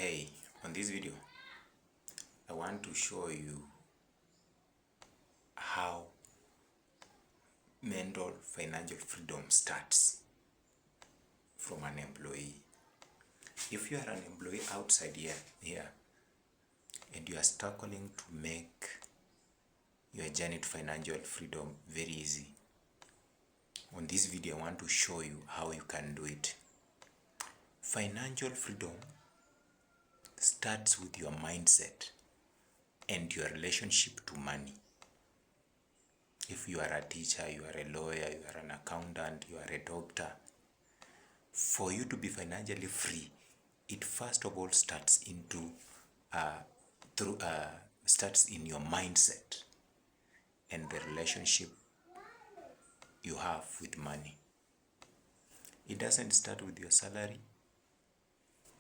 Hey, on this video, I want to show you how mental financial freedom starts from an employee. If you are an employee outside here and you are struggling to make your journey to financial freedom very easy, on this video I want to show you how you can do it. Financial freedom starts with your mindset and your relationship to money. If you are a teacher, you are a lawyer, you are an accountant, you are a doctor, for you to be financially free, it first of all starts in your mindset and the relationship you have with money. It doesn't start with your salary.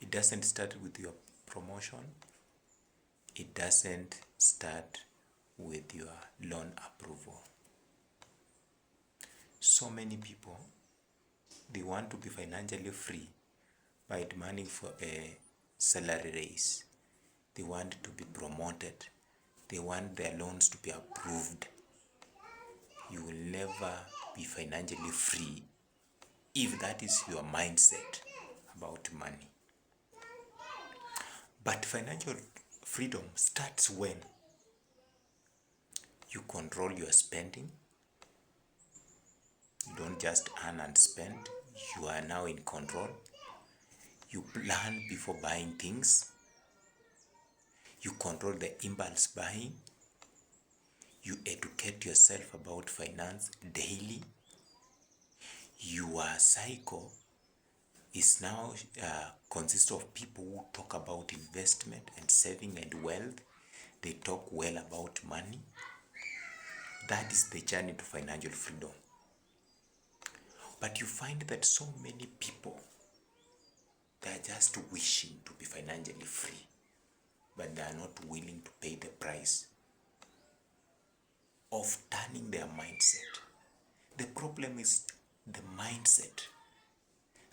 It doesn't start with your promotion. It doesn't start with your loan approval. So many people, they want to be financially free by demanding for a salary raise. They want to be promoted. They want their loans to be approved. You will never be financially free if that is your mindset about money. But financial freedom starts when you control your spending. You don't just earn and spend. You are now in control. You plan before buying things. You control the impulse buying. You educate yourself about finance daily. Your cycle is now consists of people who talk about investment and saving and wealth. They talk well about money. That is the journey to financial freedom. But you find that so many people, they are just wishing to be financially free, but they are not willing to pay the price of turning their mindset. The problem is the mindset.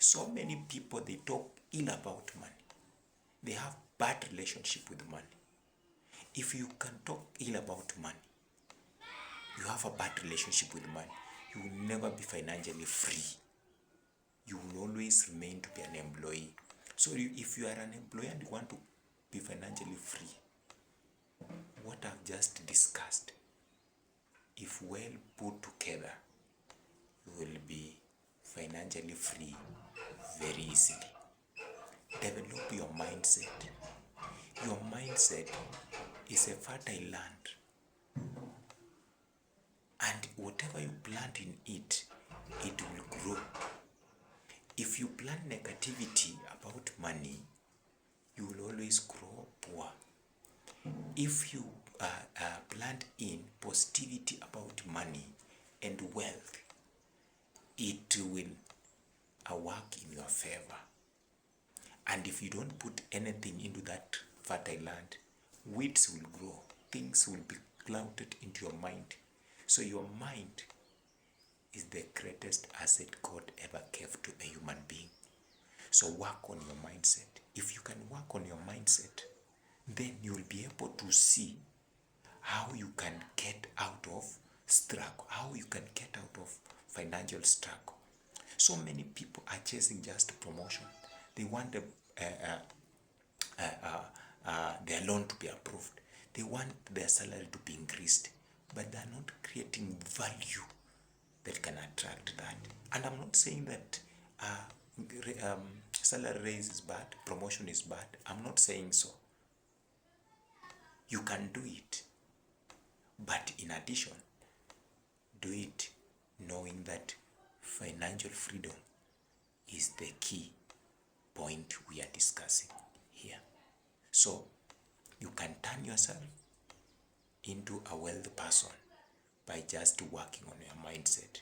So many people, they talk ill about money. They have bad relationship with money. If you can talk ill about money, you have a bad relationship with money, you will never be financially free. You will always remain to be an employee. So if you are an employee and you want to be financially free, what I've just discussed, if well put together, you will be financially free very easily. Develop your mindset. Your mindset is a fertile land, and whatever you plant in it, it will grow. If you plant negativity about money, you will always grow poor. If you plant in positivity about money and wealth, it will work in your favor. And if you don't put anything into that fertile land, weeds will grow. Things will be clouded into your mind. So your mind is the greatest asset God ever gave to a human being. So work on your mindset. If you can work on your mindset, then you will be able to see how you can get out of struggle, how you can get out of financial struggle. So many people are chasing just promotion. They want their loan to be approved. They want their salary to be increased, but they are not creating value that can attract that. And I'm not saying that salary raise is bad, promotion is bad. I'm not saying so. You can do it, but in addition, do it knowing that financial freedom is the key point we are discussing here. So you can turn yourself into a wealthy person by just working on your mindset.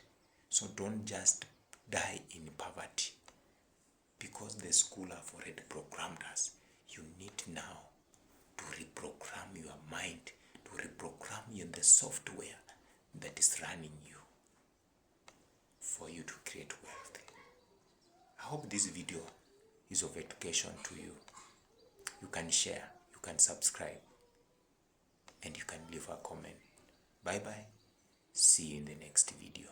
So don't just die in poverty because the school have already programmed us. You need now to reprogram your mind, to reprogram the software that is running you for you to create wealth. I hope this video is of education to you. You can share, you can subscribe, and you can leave a comment. Bye bye. See you in the next video.